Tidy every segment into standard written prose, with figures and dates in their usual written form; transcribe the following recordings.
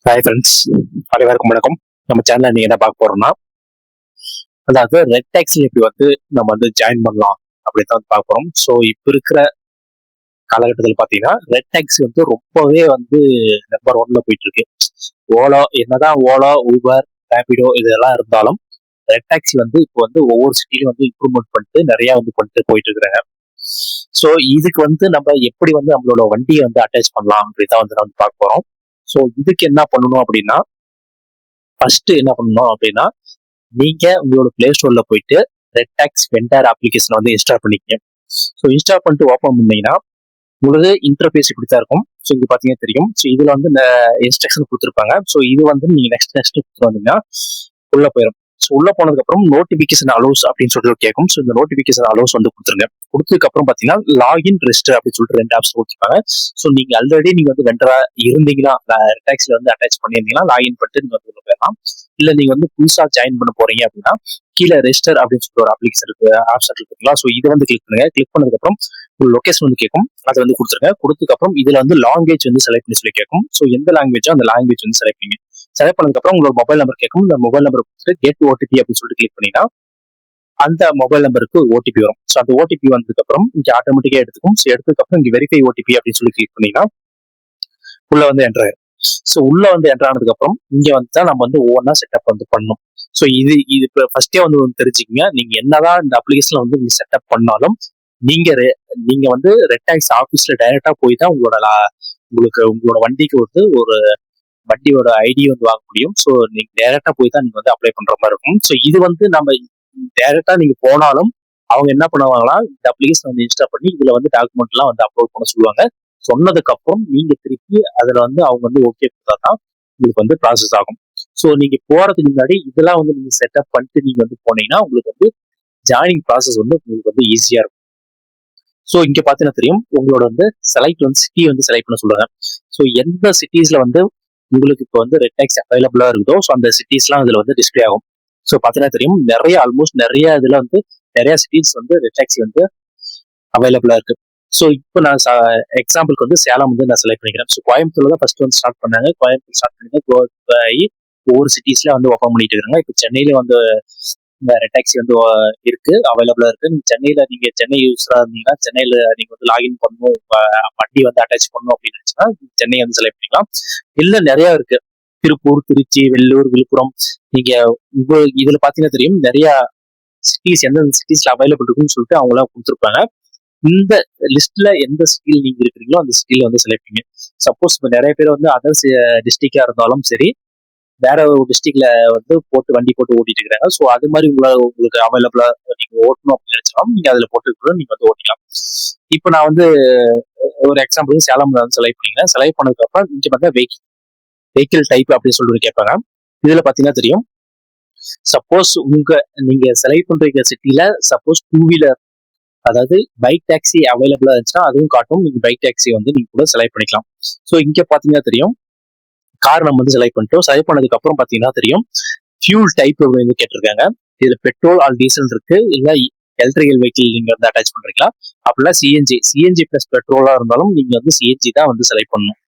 Hi friends, அனைவருக்கும் வணக்கம். நம்ம சேனல்ல நீங்க என்ன பார்க்க போறோம்னா, அதாவது ரெட் டேக்ஸில் எப்படி வந்து நம்ம வந்து ஜாயின் பண்ணலாம் அப்படின்னு தான் வந்து பார்க்க போறோம். ஸோ இப்போ இருக்கிற காலகட்டத்தில் பார்த்தீங்கன்னா ரெட் டேக்ஸி வந்து ரொம்பவே வந்து நம்பர் ஒன்ல போயிட்டு இருக்கு. ஓலோ என்னதான் ஓலோ, ஊபர், ரேபிடோ இதெல்லாம் இருந்தாலும் ரெட் டாக்ஸி வந்து இப்போ வந்து ஒவ்வொரு சிட்டிலும் வந்து இம்ப்ரூவ்மெண்ட் பண்ணிட்டு நிறைய வந்து பண்ணிட்டு போயிட்டு இருக்கிறாங்க. ஸோ இதுக்கு வந்து நம்ம எப்படி வந்து நம்மளோட வண்டியை வந்து அட்டாச் பண்ணலாம் அப்படிதான் வந்து நம்ம பார்க்க போறோம். ஸோ இதுக்கு என்ன பண்ணணும் அப்படின்னா, ஃபர்ஸ்ட் என்ன பண்ணணும் அப்படின்னா, நீங்க உங்களோட பிளே ஸ்டோர்ல போயிட்டு ரெட் டாக்ஸ் வெண்டர் அப்ளிகேஷன் வந்து இன்ஸ்டால் பண்ணிக்கங்க. ஸோ இன்ஸ்டால் பண்ணிட்டு ஓப்பன் பண்ணீங்கன்னா உங்களுக்கு இன்டர்ஃபேஸ் இப்படி தான் இருக்கும். ஸோ இங்க பாத்தீங்கன்னா தெரியும். ஸோ இதுல வந்து இன்ஸ்ட்ரக்ஷன் கொடுத்துருப்பாங்க. ஸோ இது வந்து நீங்க நெக்ஸ்ட் கொடுத்து வந்தீங்கன்னா உள்ள போயிடும். ஸோ உள்ள போனதுக்கு அப்புறம் நோட்டிபிகேஷன் அலோஸ் அப்படின்னு சொல்லிட்டு கேட்கும். ஸோ இந்த நோட்டிபிகேஷன் அலோஸ் வந்து கொடுத்துருங்க. கொடுத்ததுக்கு அப்புறம் பாத்தீங்கன்னா லாகின் ரெஜிஸ்டர் அப்படின்னு சொல்லிட்டு ரெண்டு ஆப்ஷன் கொடுத்துருப்பாங்க. ஸோ நீங்க ஆல்ரெடி நீங்க வந்து வெண்டரா இருந்தீங்கன்னா டாக்ஸ்ல வந்து அட்டாச் பண்ணியிருந்தீங்கன்னா லாகின் பண்ணிட்டு நீங்க வந்து உள்ள போயிடலாம். இல்ல நீங்க வந்து புதுசா ஜாயின் பண்ண போறீங்க அப்படின்னா கீழே ரெஜிஸ்டர் அப்படின்னு சொல்லிட்டு ஒரு அப்ளிகேஷன் இருக்கு, ஆப்ஷன் இருக்குங்களா. ஸோ இதை வந்து கிளிக் பண்ணுங்க. கிளிக் பண்ணதுக்கு அப்புறம் ஒரு லொகேஷன் வந்து கேட்கும், அதை வந்து கொடுத்துருங்க. கொடுத்ததுக்கு அப்புறம் இதுல வந்து லாங்குவேஜ் வந்து செலக்ட் பண்ணி சொல்லி கேட்கும். ஸோ எந்த லாங்குவேஜோ அந்த லாங்குவேஜ் வந்து செலக்ட் பண்ணி செலக்ட் பண்ணதுக்கு அப்புறம் உங்களோட மொபைல் நம்பர் கேட்கும். இந்த மொபைல் நம்பர் கொடுத்துட்டு கெட் ஓடிபி அப்படின்னு சொல்லிட்டு கிளிக் பண்ணினா அந்த மொபைல் நம்பருக்கு ஓடிபி வரும். ஸோ அந்த ஓடிபி வந்ததுக்கு அப்புறம் இங்க ஆட்டோமேட்டிக்கா எடுத்துக்கும். ஸோ எடுத்ததுக்கு அப்புறம் இங்க வெரிஃபை ஓடிபி அப்படின்னு சொல்லி கிளிக் பண்ணினா உள்ள வந்து என்டர் ஆயிரும். ஸோ உள்ள வந்து என்டர் ஆனதுக்கு அப்புறம் இங்க வந்து தான் நம்ம வந்து ஒவ்வொன்றா செட்டப் வந்து பண்ணணும். ஸோ இது இப்போ ஃபர்ஸ்டே வந்து தெரிஞ்சுக்கங்க. நீங்க என்னதான் இந்த அப்ளிகேஷன்ல வந்து நீங்க செட்டப் பண்ணாலும் நீங்க நீங்க வந்து ரெட் டாக்ஸ் ஆஃபீஸ்ல டைரக்டா போய் தான் உங்களுக்கு உங்களோட வண்டிக்கு வந்து ஒரு வண்டியோட ஐடி வந்து வாங்க முடியும். ஸோ நீங்க டைரக்டா போய் தான் நீங்க வந்து அப்ளை பண்ற மாதிரி இருக்கும். ஸோ இது வந்து நம்ம டைரக்டா நீங்க போனாலும் அவங்க என்ன பண்ணுவாங்களா, இந்த அப்ளிகேஷன் வந்து இன்ஸ்டால் பண்ணி இதுல வந்து டாக்குமெண்ட் எல்லாம் வந்து அப்லோட் பண்ண சொல்லுவாங்க. சொன்னதுக்கு அப்புறம் நீங்க திருப்பி அதுல வந்து அவங்க வந்து ஓகே கொடுத்தா தான் உங்களுக்கு வந்து ப்ராசஸ் ஆகும். ஸோ நீங்க போறதுக்கு முன்னாடி இதெல்லாம் வந்து நீங்க செட்டப் பண்ணிட்டு நீங்க வந்து போனீங்கன்னா உங்களுக்கு வந்து ஜாயினிங் ப்ராசஸ் வந்து உங்களுக்கு வந்து ஈஸியா இருக்கும். ஸோ இங்க பாத்தீங்கன்னா தெரியும், உங்களோட வந்து செலக்ட் வந்து சிட்டி வந்து செலக்ட் பண்ண சொல்லுவாங்க. ஸோ எந்த சிட்டிஸ்ல வந்து உங்களுக்கு இப்போ வந்து ரெட் டாக்ஸ் அவைலபிளா இருக்குதோ ஸோ அந்த சிட்டிஸ்லாம் இதுல வந்து டிஸ்பிளே ஆகும். ஸோ பாத்தீங்கன்னா தெரியும், ஆல்மோஸ்ட் நிறைய இதுல வந்து நிறைய சிட்டிஸ் வந்து ரெட் டாக்ஸி வந்து அவைலபிளா இருக்கு. ஸோ இப்போ நான் எக்ஸாம்பிளுக்கு வந்து சேலம் வந்து நான் செலக்ட் பண்ணிக்கிறேன். ஸோ கோயம்புத்தூர்ல தான் ஃபர்ஸ்ட் வந்து ஸ்டார்ட் பண்ணாங்க. கோயம்புத்தூர் ஸ்டார்ட் பண்ணி ஆகி ஒவ்வொரு சிட்டிஸ்ல வந்து ஓப்பன் பண்ணிட்டு இருக்காங்க. இப்போ சென்னையில வந்து இந்த ரெட் டாக்ஸி வந்து இருக்கு, அவைலபிளா இருக்கு. நீங்க சென்னையில நீங்க சென்னை யூஸரா இருந்தீங்கன்னா சென்னையில நீங்க வந்து லாகின் பண்ணணும், வண்டி வந்து அட்டாச் பண்ணணும் அப்படின்னு நினைச்சுன்னா சென்னை வந்து செலக்ட் பண்ணிக்கலாம். இல்ல நிறைய இருக்கு, திருப்பூர், திருச்சி, வெள்ளூர், விழுப்புரம். நீங்க இதுல பாத்தீங்கன்னா தெரியும் நிறைய சிட்டிஸ் எந்தெந்த சிட்டிஸ்ல அவைலபிள் இருக்குன்னு சொல்லிட்டு அவங்களாம் கொடுத்துருப்பாங்க. இந்த லிஸ்ட்ல எந்த சிட்டியில் நீங்க இருக்கிறீங்களோ அந்த சிட்டில வந்து செலக்ட் பண்ணுங்க. சப்போஸ் இப்போ நிறைய பேர் வந்து அதர்ஸ் டிஸ்ட்ரிக்டா இருந்தாலும் சரி, வேற ஒரு டிஸ்ட்ரிக்ட்ல வந்து வண்டி போட்டு ஓட்டிட்டு இருக்காங்க. ஸோ அது மாதிரி உங்களுக்கு அவைலபிளா நீங்க ஓட்டணும் அப்படின்னு நினைச்சாலும் நீங்க அதுல போட்டு நீங்க வந்து ஓட்டிக்கலாம். இப்போ நான் வந்து ஒரு எக்ஸாம்பிள் சேலம் வந்து செலக்ட் பண்ணிக்கிறேன். செலக்ட் பண்ணதுக்கு அப்புறம் இங்க பார்த்தா வெஹிக்கிள் டைப் அப்படின்னு சொல்லிட்டு கேட்பாங்க. இதுல பாத்தீங்கன்னா தெரியும், சப்போஸ் நீங்க செலக்ட் பண்ற சிட்டில சப்போஸ் டூ வீலர் அதாவது பைக் டாக்ஸி அவைலபிளா இருந்துச்சுன்னா அதுவும் காட்டும். நீங்க பைக் டாக்ஸி வந்து நீங்க கூட செலக்ட் பண்ணிக்கலாம். ஸோ இங்க பாத்தீங்கன்னா தெரியும், கார் நம்ம வந்து செலக்ட் பண்ணிட்டோம். செலக்ட் பண்ணதுக்கு அப்புறம் பாத்தீங்கன்னா தெரியும், ஃபியூல் டைப் வந்து கேட்டிருக்காங்க. இதுல பெட்ரோல் ஆர் டீசல் இருக்கு, இல்ல எலக்ட்ரிக்கல் வெஹிக்கிள் நீங்க வந்து அட்டாச் பண்றீங்களா, அப்படிலாம் சிஎன்ஜி பிளஸ் பெட்ரோலா இருந்தாலும் நீங்க வந்து சிஎன்ஜி தான் வந்து செலக்ட் பண்ணணும்.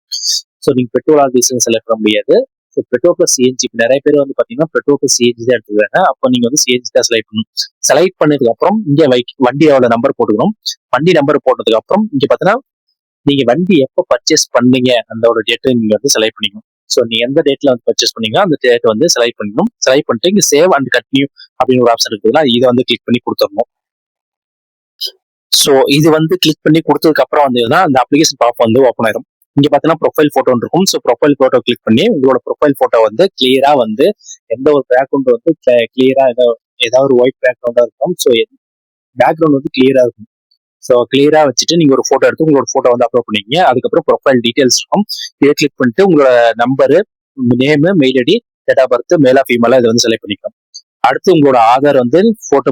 ஸோ நீங்க பெட்ரோல் ஆர் டீசல் செலக்ட் பண்ண முடியாது. ஸோ பெட்ரோல் பிளஸ் சிஎன்ஜி நிறைய பேர் வந்து பாத்தீங்கன்னா பெட்ரோல் பிளஸ் சிஎன்ஜி தான் எடுத்துக்கிறாங்க. அப்போ நீங்க வந்து சிஎன்ஜி தான் செலக்ட் பண்ணணும். செலக்ட் பண்ணதுக்கு அப்புறம் இங்க வண்டியோட நம்பர் போட்டுக்கணும். வண்டி நம்பர் போட்டதுக்கு அப்புறம் இங்க பாத்தீங்கன்னா நீங்க வண்டி எப்போ பர்ச்சேஸ் பண்ணீங்க அந்த டேட்டை நீங்க வந்து செலக்ட் பண்ணிக்கணும். ஸோ நீங்க எந்த டேட்ல வந்து பர்ச்சேஸ் பண்ணீங்க அந்த டேட் வந்து செலக்ட் பண்ணணும். செலக்ட் பண்ணிட்டு இங்க சேவ் அண்ட் கண்டினியூ அப்படின்னு ஒரு ஆப்ஷன் இருக்குதுன்னா இதை வந்து கிளிக் பண்ணி கொடுத்துடணும். ஸோ இது வந்து கிளிக் பண்ணி கொடுத்ததுக்கு அப்புறம் வந்து அந்த அப்ளிகேஷன் பாப் வந்து ஓப்பன் ஆயிரும். இங்க பாத்தீங்கன்னா ப்ரொஃபைல் போட்டோ இருக்கும். ஸோ ப்ரொஃபைல் போட்டோ கிளிக் பண்ணி உங்களோட ப்ரொஃபைல் போட்டோ வந்து கிளியரா வந்து எந்த ஒரு பேக்ரவுண்ட் வந்து கிளியரா ஏதாவது ஒரு ஒயிட் பேக்ரவுண்டா இருக்கும். ஸோ பேக்ரவுண்ட் வந்து கிளியரா இருக்கும். ஸோ கிளியரா வச்சுட்டு நீங்க ஒரு போட்டோ எடுத்து உங்களோட போட்டோ வந்து அப்லோட் பண்ணிக்கங்க. அதுக்கப்புறம் ப்ரொஃபைல் டீடைல்ஸ் இருக்கும். இதை கிளிக் பண்ணிட்டு உங்களோட number, name, mail ID, date of birth, மேலா ஃபீமேலா இதை வந்து செலக்ட் பண்ணிக்கலாம். அடுத்து உங்களோட ஆதார் வந்து போட்டோ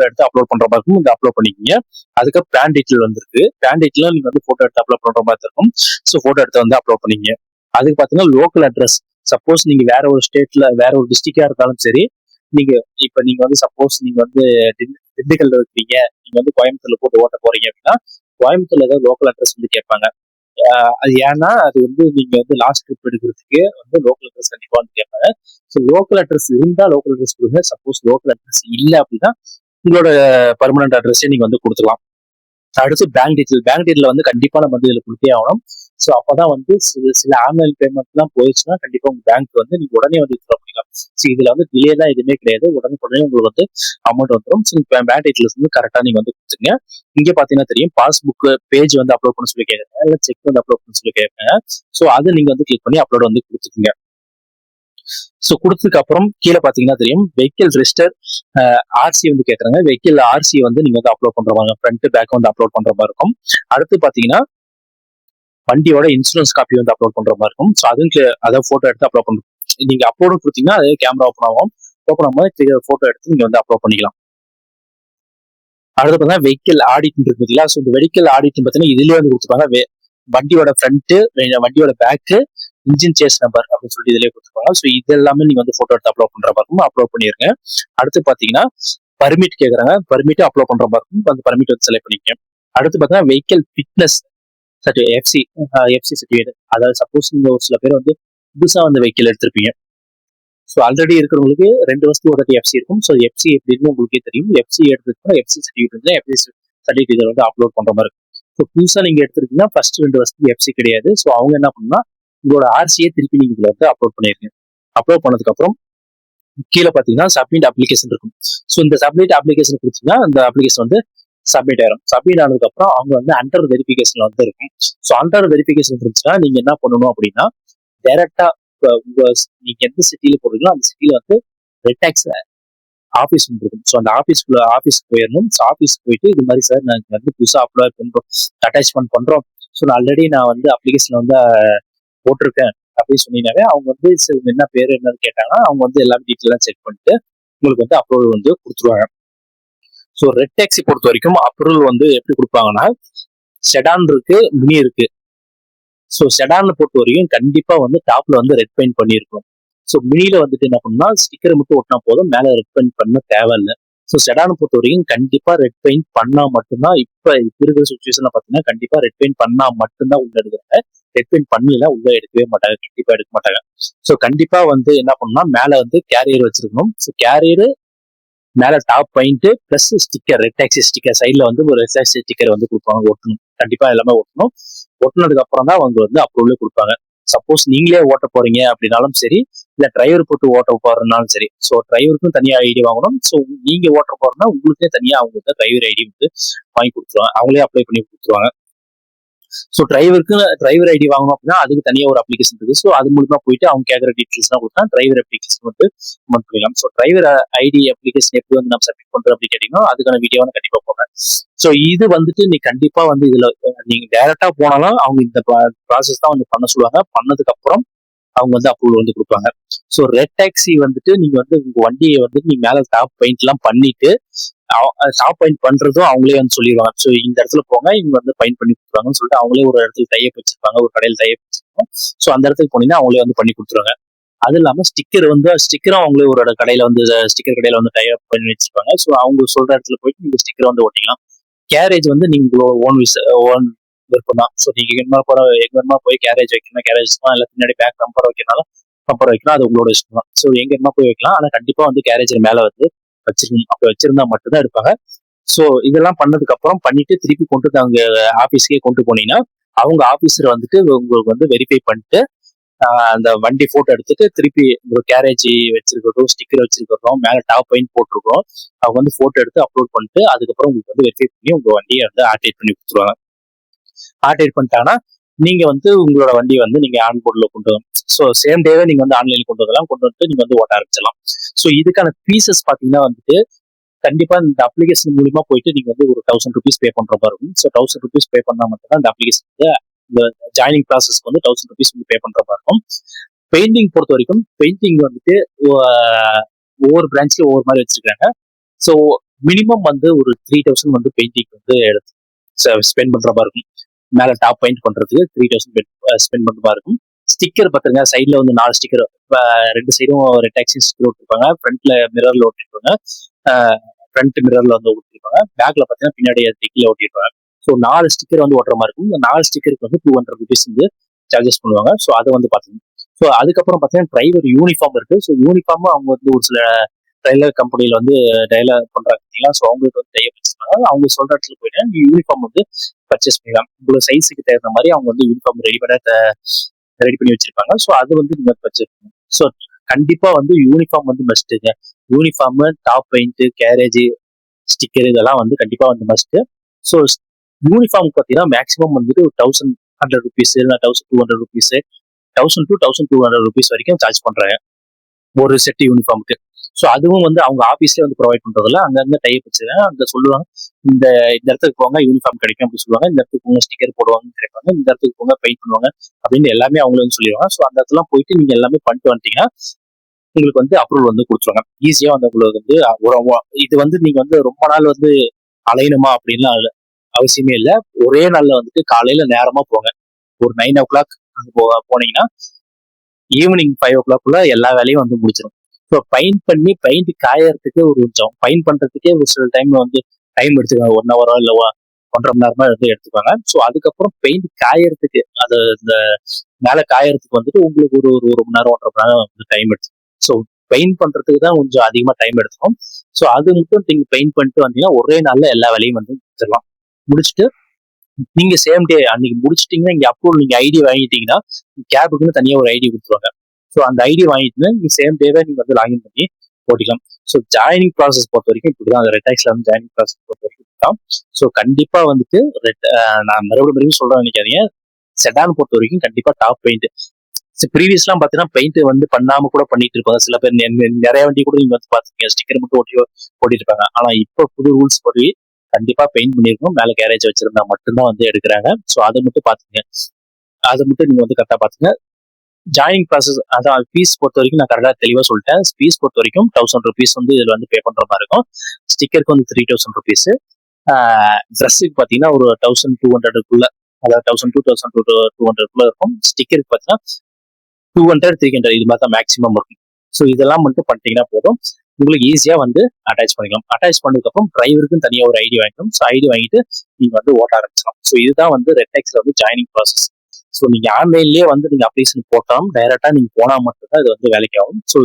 எடுத்து அப்லோட் பண்ற மாதிரி இருக்கும். இதை அப்லோட் பண்ணிக்கங்க. அதுக்கு பேன் டீட்டெயில் வந்துருக்கு. பேன் டீட்டெயில் நீங்க வந்து போட்டோ எடுத்து அப்லோட் பண்ற மாதிரி இருக்கும். ஸோ போட்டோ எடுத்து வந்து அப்லோட் பண்ணிக்கங்க. அதுக்கு பாத்தீங்கன்னா லோக்கல் அட்ரஸ், சப்போஸ் நீங்க வேற ஒரு ஸ்டேட்ல வேற ஒரு டிஸ்ட்ரிக்டா இருந்தாலும் சரி, நீங்க வந்து சப்போஸ் நீங்க வந்து திண்டுக்கல்ல இருக்கீங்க, நீங்க வந்து கோயம்புத்தூர்ல போட்டு ஓட்ட போறீங்க அப்படின்னா கோயம்புத்தூர்ல ஏதாவது லோக்கல் அட்ரஸ் வந்து கேட்பாங்க. அது ஏன்னா அது வந்து நீங்க வந்து லாஸ்ட் ட்ரிப் எடுக்கிறதுக்கு வந்து லோக்கல் அட்ரஸ் கண்டிப்பா வந்து கேட்பாங்க. ஸோ லோக்கல் அட்ரஸ் இருந்தா லோக்கல் அட்ரஸ் கொடுங்க. சப்போஸ் லோக்கல் அட்ரஸ் இல்லை அப்படின்னா உங்களோட பர்மனன்ட் அட்ரஸே நீங்க வந்து கொடுத்துக்கலாம். அடுத்து பேங்க் டீட்டெயில் வந்து கண்டிப்பா நம்ம வந்து இதுல கொடுத்தே ஆகணும். ஸோ அப்பதான் வந்து சில ஆன்லைன் பேமெண்ட் எல்லாம் போயிடுச்சுன்னா கண்டிப்பா உங்க பேங்க் வந்து நீங்க உடனே வந்து வித்ட்ரா பண்ணிக்கலாம். ஸோ இதுல வந்து டிலே தான் எதுவுமே கிடையாது. உடனே உங்களுக்கு வந்து அமௌண்ட் வந்துடும். ஸோ பேங்க் டீட்டெயில்ஸ் வந்து கரெக்டா நீங்க வந்து கொடுத்துருங்க. இங்க பாத்தீங்கன்னா தெரியும், பாஸ்புக் பேஜ் வந்து அப்லோட் பண்ண சொல்லி கேட்கறாங்க, இல்ல செக் வந்து அப்லோட் பண்ண சொல்லி கேட்கறாங்க. ஸோ அதை நீங்க வந்து கிளிக் பண்ணி அப்லோட் வந்து கொடுத்துருங்க. ஸோ கொடுத்ததுக்கு அப்புறம் கீழே பாத்தீங்கன்னா தெரியும், வெஹிக்கிள் ரெஜிஸ்டர் ஆர்சி வந்து கேட்கறாங்க. வெஹிக்கிள் ஆர்சி வந்து நீங்க வந்து அப்லோட் பண்ற மாதிரி, ஃப்ரண்ட் பேக் வந்து அப்லோட் பண்ற மாதிரி இருக்கும். அடுத்து பாத்தீங்கன்னா வண்டியோட இன்சூரன்ஸ் காப்பி வந்து அப்லோட் பண்ற மாதிரி இருக்கும். ஸோ அதுக்கு அதை போட்டோ எடுத்து அப்லோட் பண்ணுறோம். நீங்க அப்லோட் கொடுத்தீங்கன்னா அது கேமரா ஓப்பன் ஆகும். ஓப்பன் ஆகும்போது போட்டோ எடுத்து நீங்க வந்து அப்லோட் பண்ணிக்கலாம். அடுத்து பார்த்தீங்கன்னா வெஹிக்கிள் ஆடிட் இருக்கு பார்த்தீங்களா. ஸோ இந்த வெஹிக்கிள் ஆடிட் பார்த்தீங்கன்னா இதுலயே வந்து கொடுத்துருப்பாங்க. வண்டியோட ஃப்ரண்ட், வண்டியோட பேக்கு, இன்ஜின் சேஸ் நம்பர் அப்படின்னு சொல்லிட்டு இதுலயே கொடுத்துருப்பாங்க. ஸோ இது எல்லாமே நீங்க வந்து போட்டோ எடுத்து அப்லோட் பண்ற மாதிரி இருக்கும். அப்லோட் பண்ணிருங்க. அடுத்து பாத்தீங்கன்னா பர்மிட் கேட்கறாங்க. பர்மிட் அப்லோட் பண்ற மாதிரி இருக்கும். அந்த பர்மிட் வந்து செலக்ட் பண்ணிக்கங்க. அடுத்து பாத்தீங்கன்னா வெஹிக்கிள் ஃபிட்னஸ் எஃப்சி சர்டிஃபிகேட். அதாவது சப்போஸ் நீங்க ஒரு சில பேர் வந்து புதுசா வந்து வெஹிக்கிள் எடுத்திருப்பீங்க. ஸோ ஆல்ரெடி இருக்கிறவங்களுக்கு 2 வருஷத்துக்கு ஒரு எஃப்சி இருக்கும். ஸோ எஃப்சி எப்படின்னு உங்களுக்கே தெரியும். எஃப்சி எடுத்துக்கிட்டா எஃப்சி சர்டிஃபிகேட் எஃப்சி சர்டிஃபிகேட் வந்து அப்லோட் பண்ற மாதிரி இருக்கும். ஸோ புதுசா நீங்க எடுத்திருக்கீங்கன்னா ஃபர்ஸ்ட் 2 வருஷத்துக்கு எஃப்சி கிடையாது. ஸோ அவங்க என்ன பண்ணா உங்களோட ஆர்சியை திருப்பி நீங்க இதுல வந்து அப்லோட் பண்ணிருக்கீங்க. அப்லோட் பண்ணதுக்கு அப்புறம் கீழே பாத்தீங்கன்னா சப்மிட் அப்ளிகேஷன் இருக்கும். ஸோ இந்த சப்மிட் அப்ளிகேஷன் கொடுத்தீங்கன்னா அந்த அப்ளிகேஷன் வந்து சப்மிட் ஆயிரும். சப்மிட் ஆனதுக்கு அப்புறம் அவங்க வந்து அண்டர் வெரிஃபிகேஷன்ல வந்து இருக்கும். ஸோ அண்டர் வெரிஃபிகேஷன் இருந்துச்சுன்னா நீங்க என்ன பண்ணணும் அப்படின்னா டைரக்டா உங்க நீங்க எந்த சிட்டியில போறீங்களோ அந்த சிட்டியில வந்து ரெட் டேக்ஸ் ஆஃபீஸ் இருக்கும். ஸோ அந்த ஆஃபீஸ்க்கு போயிடணும். ஸோ ஆஃபீஸ்க்கு போயிட்டு இது மாதிரி சார் நாங்கள் வந்து புதுசாக அப்ளை பண்றோம், அட்டாச்மெண்ட் பண்றோம். ஸோ நான் ஆல்ரெடி நான் வந்து அப்ளிகேஷன் வந்து போட்டிருக்கேன் அப்படின்னு சொன்னீங்கன்னாவே அவங்க வந்து என்ன பேர் என்னன்னு கேட்டாங்கன்னா அவங்க வந்து எல்லா டீட்டெயிலாம் செக் பண்ணிட்டு உங்களுக்கு வந்து அப்ரூவல் வந்து கொடுத்துருவாங்க. ஸோ ரெட் டேக்ஸி பொறுத்த வரைக்கும் அப்ரூவல் வந்து எப்படி கொடுப்பாங்கன்னா செடான் இருக்கு, மினி இருக்கு. ஸோ செடான்ல பொறுத்த வரைக்கும் கண்டிப்பா வந்து டாப்ல வந்து ரெட் பெயிண்ட் பண்ணியிருக்கும். ஸோ மினில வந்துட்டு என்ன பண்ணா ஸ்டிக்கரை மட்டும் ஒட்டினா போதும், மேல ரெட் பெயிண்ட் பண்ண தேவையில்லை. ஸோ செடானை பொறுத்த வரைக்கும் கண்டிப்பா ரெட் பெயிண்ட் பண்ணா மட்டும்தான், இப்ப இருக்கிற சுச்சுவேஷன்ல பாத்தீங்கன்னா கண்டிப்பா ரெட் பெயிண்ட் பண்ணா மட்டும்தான் உள்ள எடுக்கிறாங்க. ரெட் பெயிண்ட் பண்ணல உள்ள எடுக்கவே மாட்டாங்க, கண்டிப்பா எடுக்க மாட்டாங்க. ஸோ கண்டிப்பா வந்து என்ன பண்ணணும்னா மேல வந்து கேரியர் வச்சிருக்கணும். ஸோ கேரியர் மேல top paint plus sticker, red taxi sticker சைட்ல வந்து ஒரு ரெட் டாக்ஸி ஸ்டிக்கர் வந்து கொடுப்பாங்க, ஒட்டணும். கண்டிப்பா எல்லாமே ஒட்டணும். ஒட்டினதுக்கு அப்புறம் தான் அவங்க வந்து அப்ரூவலே கொடுப்பாங்க. சப்போஸ் நீங்களே ஓட்ட போறீங்க அப்படின்னாலும் சரி, இல்ல டிரைவர் போட்டு ஓட்ட போறதுனாலும் சரி. ஸோ டிரைவருக்கும் தனியா ஐடி வாங்கணும். ஸோ நீங்க ஓட்ட போறதுனா உங்களுக்கே தனியா அவங்க வந்து டிரைவர் ஐடி வந்து வாங்கி கொடுத்துருவாங்க, அவங்களே அப்ளை பண்ணி கொடுத்துருவாங்க. ஸோ டிரைவர் ஐடி வாங்கணும் அப்படின்னா அதுக்கு தனியாக ஒரு அப்ளிகேஷன் இருக்கு. ஸோ அது மூலமா போயிட்டு அவங்க கேட்குற டீட்டெயில்ஸ்லாம் கொடுத்தா டிரைவர் அப்ளிகேஷன் வந்து பண்ணிக்கலாம். ஸோ டிரைவர் ஐடி அப்ளிகேஷன் எப்படி வந்து நம்ம சப்மிட் பண்றோம் அப்படின்னு கேட்டீங்கன்னா அதுக்கான வீடியோ நான் கண்டிப்பா போடுறேன். ஸோ இது வந்துட்டு நீ கண்டிப்பா வந்து இதுல நீங்க டைரக்டா போனாலும் அவங்க இந்த ப்ராசஸ் தான் வந்து பண்ண சொல்லுவாங்க. பண்ணதுக்கு அப்புறம் அவங்க வந்து அப்ரூவல் வந்து கொடுப்பாங்க. ஸோ ரெட் டாக்ஸி வந்துட்டு நீங்க வந்து உங்க வண்டியை வந்து நீங்க மேல டாப் பெயிண்ட் எல்லாம் பண்ணிட்டு டாப் பெயிண்ட் பண்றதும் அவங்களே வந்து சொல்லிடுவாங்க. ஸோ இந்த இடத்துல போங்க, இங்க வந்து பெயிண்ட் பண்ணி கொடுத்துருவாங்கன்னு சொல்லிட்டு அவங்களே ஒரு இடத்துல டைப் வச்சிருப்பாங்க, ஒரு கடையில் டைப் வச்சிருப்பாங்க. ஸோ அந்த இடத்துக்கு போனீங்கன்னா அவங்களே வந்து பண்ணி கொடுத்துருவாங்க. அது இல்லாம ஸ்டிக்கரும் அவங்களே ஒரு கடையில வந்து ஸ்டிக்கர் கடையில வந்து டைப் பண்ணி வச்சிருப்பாங்க. ஸோ அவங்க சொல்ற இடத்துல போயிட்டு நீங்க ஸ்டிக்கர் வந்து ஒட்டிக்கலாம். கேரேஜ் வந்து நீங்க ஓன் விருப்பம் தான். ஸோ நீங்க எங்க போய் கேரேஜ் வைக்கணும், கேரேஜ் தான், இல்லை பின்னாடி பேக் கம்பர் வைக்கனாலும் கம்பர் வைக்கலாம், அது உங்களோட இஷ்டம் தான். ஸோ எங்க போய் வைக்கலாம், ஆனா கண்டிப்பா வந்து கேரேஜ் மேல வந்து வச்சிருக்கணும். அப்படி வச்சிருந்தா மட்டும்தான் எடுப்பாங்க. ஸோ இதெல்லாம் பண்ணதுக்கு அப்புறம் பண்ணிட்டு திருப்பி கொண்டு அங்க ஆபீஸ்க்கே கொண்டு போனீங்கன்னா அவங்க ஆபீசர் வந்துட்டு உங்களுக்கு வந்து வெரிஃபை பண்ணிட்டு அந்த வண்டி போட்டோ எடுத்துட்டு திருப்பி ஒரு கேரேஜ் வச்சிருக்கிறதும் ஸ்டிக்கர் வச்சிருக்கிறதும் மேல டாப் பெயிண்ட் போட்டிருக்கோம் அவங்க வந்து போட்டோ எடுத்து அப்லோட் பண்ணிட்டு அதுக்கப்புறம் உங்களுக்கு வந்து வெரிஃபை பண்ணி உங்க வண்டியை வந்து ஆர்டேட் பண்ணி கொடுத்துருவாங்க. ஆர்டேட் பண்ணிட்டாங்கன்னா நீங்க வந்து உங்களோட வண்டியை வந்து நீங்க ஆன் போர்ட்ல கொண்டு வரணும். ஸோ சேம் டேவே நீங்க வந்து ஆன்லைன்ல கொண்டு வரலாம், கொண்டு வந்து நீங்க வந்து ஓட்ட ஆரம்பிச்சிடலாம். ஸோ இதுக்கான ஃபீஸஸ் பாத்தீங்கன்னா வந்துட்டு கண்டிப்பா இந்த அப்ளிகேஷன் மூலியமா போயிட்டு நீங்க வந்து ஒரு 1000 rupees பே பண்ற மாதிரி இருக்கும். ஸோ 1000 rupees பே பண்ணா மட்டும் தான் இந்த அப்ளிகேஷன் இந்த ஜாயினிங் ப்ராசஸ்க்கு வந்து 1000 rupees வந்து பே பண்ற மாதிரி இருக்கும். பெயிண்டிங் பொறுத்த வரைக்கும் பெயிண்டிங் வந்துட்டு ஒவ்வொரு பிரான்ச்லயும் ஒவ்வொரு மாதிரி வச்சிருக்காங்க. ஸோ மினிமம் வந்து ஒரு 3000 வந்து பெயிண்டிங் வந்து ஸ்பெண்ட் பண்ற மாதிரி இருக்கும். மேல டாப் பெயிண்ட் பண்றதுக்கு 3000 ஸ்பெண்ட் பண்ற மாதிரி இருக்கும். ஸ்டிக்கர் பாத்துருங்க, சைட்ல வந்து 4 ஸ்டிக்கர், 2 சைடும் ரெட் டாக்ஸி ஸ்டிக்கர் ஒட்டிருப்பாங்க, ஃப்ரண்ட்ல மிரர்ல ஒட்டிருப்பாங்க, ஃப்ரண்ட் மிரர்ல வந்து ஒட்டிருப்பாங்க, பேக்ல பாத்தீங்கன்னா பின்னாடி டிக்கில ஒட்டிருப்பாங்க. ஸோ 4 ஸ்டிக்கர் வந்து ஓட்டுற மாதிரி இருக்கும். இந்த 4 ஸ்டிக்கருக்கு வந்து 200 ருபீஸ் வந்து சார்ஜஸ் பண்ணுவாங்க. ஸோ அதை வந்து பார்த்தீங்கன்னா, ஸோ அதுக்கப்புறம் பார்த்தீங்கன்னா டிரைவர் யூனிஃபார்ம் இருக்கு. ஸோ யூனிஃபார்மும் அவங்க வந்து ஒரு சில ட்ரெய்லர் கம்பெனியில் வந்து டெய்லர் பண்றாங்க பார்த்தீங்களா. ஸோ அவங்களுக்கு வந்து டைப் வச்சிருக்காங்க. அவங்க சொல்ற இடத்துல போயிட்டு நீங்க யூனிஃபார்ம் வந்து பர்ச்சேஸ் பண்ணிக்கலாம். உங்களோட சைஸுக்கு தகுந்த மாதிரி அவங்க வந்து யூனிஃபார்ம் ரெடி பண்ணி வச்சிருப்பாங்க. ஸோ அது வந்து நீங்க பர்ச்சேஸ் பண்ணணும். ஸோ கண்டிப்பா வந்து யூனிஃபார்ம் வந்து மஸ்ட்டுங்க. Uniform, top paint, garage, sticker இதெல்லாம் வந்து கண்டிப்பா வந்து மஸ்ட். ஸோ யூனிஃபார்ம் பார்த்தீங்கன்னா மேக்ஸிமம் வந்துட்டு 1100 ருபீஸ் இல்லை 1200 ருபீஸ், 1000 to 1200 ருபீஸ் வரைக்கும் சார்ஜ் பண்றாங்க ஒரு செட் யூனிஃபார்முக்கு. ஸோ அதுவும் வந்து அவங்க ஆஃபீஸ்லேயே வந்து ப்ரொவைட் பண்றதுல அங்கங்க டைப் வச்சுருக்காங்க. அங்கே சொல்லுவாங்க இந்த இந்த இடத்துக்கு போங்க யூனிஃபார்ம் கிடைக்கும் அப்படின்னு சொல்லுவாங்க. இந்த இடத்துக்கு போங்க ஸ்டிக்கர் போடுவாங்கன்னு கிடைப்பாங்க. இந்த இடத்துக்கு போங்க பெயிண்ட் பண்ணுவாங்க அப்படின்னு எல்லாமே அவங்களே வந்து சொல்லிடுவாங்க. ஸோ அந்த இடத்துல போயிட்டு நீங்க எல்லாமே பண்ணிட்டு வந்துட்டீங்கன்னா உங்களுக்கு வந்து அப்ரூவல் வந்து கொடுத்துருவாங்க. ஈஸியா வந்து உங்களுக்கு வந்து இது வந்து நீங்க வந்து ரொம்ப நாள் வந்து அலையணுமா அப்படின்லாம் அவசியமே இல்லை. ஒரே நாள்ல வந்துட்டு காலையில நேரமா போங்க. ஒரு 9 o'clock அங்க போனீங்கன்னா ஈவினிங் 5 o'clock எல்லா வேலையும் வந்து முடிச்சிடும். ஸோ பெயிண்ட் காயறதுக்கு ஒரு கொஞ்சம் பெயிண்ட் பண்றதுக்கே ஒரு சில டைம் வந்து டைம் எடுத்துக்காங்க. 1 hour இல்லை 1.5 மணி நேரமா வந்து எடுத்துக்காங்க. ஸோ அதுக்கப்புறம் பெயிண்ட் காயறதுக்கு அது இந்த மேல காயறதுக்கு வந்துட்டு உங்களுக்கு ஒரு ஒரு 1 மணி நேரம் 1.5 மணி நேரம் வந்து டைம் எடுத்து. ஸோ பெயிண்ட் பண்றதுக்கு தான் கொஞ்சம் அதிகமா டைம் எடுத்துக்கும். ஸோ அது மட்டும் நீங்க பெயிண்ட் பண்ணிட்டு வந்தீங்கன்னா ஒரே நாள்ல எல்லா வேலையும் வந்து முடிச்சிடலாம். முடிச்சுட்டு நீங்க சேம் டே அன்னைக்கு முடிச்சிட்டீங்கன்னா இங்க அப்ரூவல் நீங்க ஐடி வாங்கிட்டீங்கன்னா கேபுக்குன்னு தனியாக ஒரு ஐடி கொடுத்துருவாங்க. ஸோ அந்த ஐடி வாங்கிட்டு நீங்க சேம் டேவே நீங்க வந்து லாகின் பண்ணி போட்டிக்கலாம். ஸோ ஜாயினிங் ப்ராசஸ் பொறுத்த வரைக்கும் இப்படிதான். அந்த ரெட்டாக்ஸ்ல வந்து ஜாயினிங் ப்ராசஸ் பொறுத்த வரைக்கும் தான். ஸோ கண்டிப்பா வந்துட்டு நான் மறுபடியும் சொல்றேன் நினைக்காதீங்க. செடான் பொறுத்த வரைக்கும் கண்டிப்பா டாப் பெயிண்ட். ப்ரீவியஸ்லாம் பாத்தீங்கன்னா பெயிண்ட் வந்து பண்ணாம கூட பண்ணிட்டு இருப்பாங்க. சில பேர் நிறைய வண்டி கூட நீங்க வந்து பாத்துக்கீங்க ஸ்டிக்கர் மட்டும் ஓட்டிட்டு இருப்பாங்க. ஆனா இப்ப புது ரூல்ஸ் படி கண்டிப்பா பெயிண்ட் பண்ணிருக்கணும். மேல கேரேஜ் வச்சிருந்தா மட்டும்தான் வந்து எடுக்கிறாங்க. ஸோ அதை மட்டும் பாத்துங்க. அதை மட்டும் நீங்க வந்து கரெக்டா பாத்துங்க. ஜாயினிங் ப்ராசஸ் அதான் ஃபீஸ் பொறுத்த வரைக்கும் நான் கரெக்டாக தெளிவாக சொல்லிட்டேன். ஃபீஸ் பொறுத்த வரைக்கும் 1000 ருபீஸ் வந்து இதில் வந்து பே பண்ணுற மாதிரி இருக்கும். ஸ்டிக்கருக்கு வந்து 3000 ருபீஸ். ட்ரெஸ்ஸுக்கு பார்த்தீங்கன்னா ஒரு 1200 அதாவது 1000 to 1200 இருக்கும். ஸ்டிக்கருக்கு பார்த்தீங்கன்னா 200, 300 இது மாதிரி தான் மேக்ஸிமம் இருக்கும். ஸோ இதெல்லாம் மட்டும் பண்ணிட்டீங்கன்னா போதும். உங்களுக்கு ஈஸியாக வந்து அட்டாச் பண்ணிக்கலாம். அட்டாச் பண்ணதுக்கப்புறம் டிரைவருக்கும் தனியாக ஒரு ஐடி வாங்கிக்கணும். ஸோ ஐடி வாங்கிட்டு நீங்கள் வந்து ஓட்ட ஆரம்பிச்சலாம். ஸோ இதுதான் வந்து ரெட்டெக்ஸ்ல வந்து ஜாயினிங் ப்ராசஸ். ஸோ நீங்க ஆன்லைன்லயே வந்து நீங்க அப்ளிகேஷன் போட்டாலும் டைரக்டா நீங்க போனா மட்டும்தான் இது வந்து வேலைக்கு ஆகும். ஸோ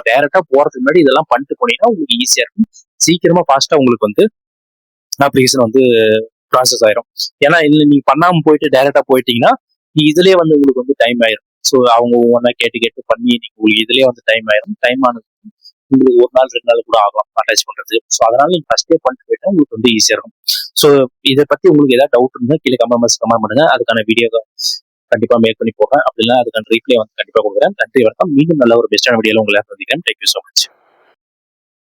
டைரக்டா போறதுக்கு முன்னாடி இதெல்லாம் பண்ணிட்டு போனீங்கன்னா உங்களுக்கு ஈஸியா இருக்கும். சீக்கிரமா ஃபாஸ்டா உங்களுக்கு வந்து அப்ளிகேஷன் வந்து ப்ராசஸ் ஆயிரும். ஏன்னா இல்லை நீங்க பண்ணாம போயிட்டு டைரக்டா போயிட்டீங்கன்னா இதுலயே வந்து உங்களுக்கு வந்து டைம் ஆயிரும். ஸோ அவங்க ஒவ்வொன்றா கேட்டு பண்ணி நீங்க உங்களுக்கு இதுலயே வந்து டைம் ஆயிரும். டைம் ஆனது உங்களுக்கு 1 நாள் 2 நாள் கூட ஆகலாம் அட்டாச் பண்றது. ஸோ அதனால நீங்க ஃபர்ஸ்டே பண்ணிட்டு போயிட்டா உங்களுக்கு வந்து ஈஸியா இருக்கும். ஸோ இதை பத்தி உங்களுக்கு ஏதாவது டவுட் இருந்தா கீழே கமெண்ட் பண்ணுங்க. அதுக்கான வீடியோ கண்டிப்பா மேக் பண்ணி போடுறேன். அப்படின்னா அதுக்கான ரீப்ளே வந்து கண்டிப்பா கொடுக்குறேன். நன்றி வணக்கம். மீண்டும் நல்ல ஒரு பெஸ்டான வீடியோல உங்களை சந்திக்கிறேன். Thank you so much.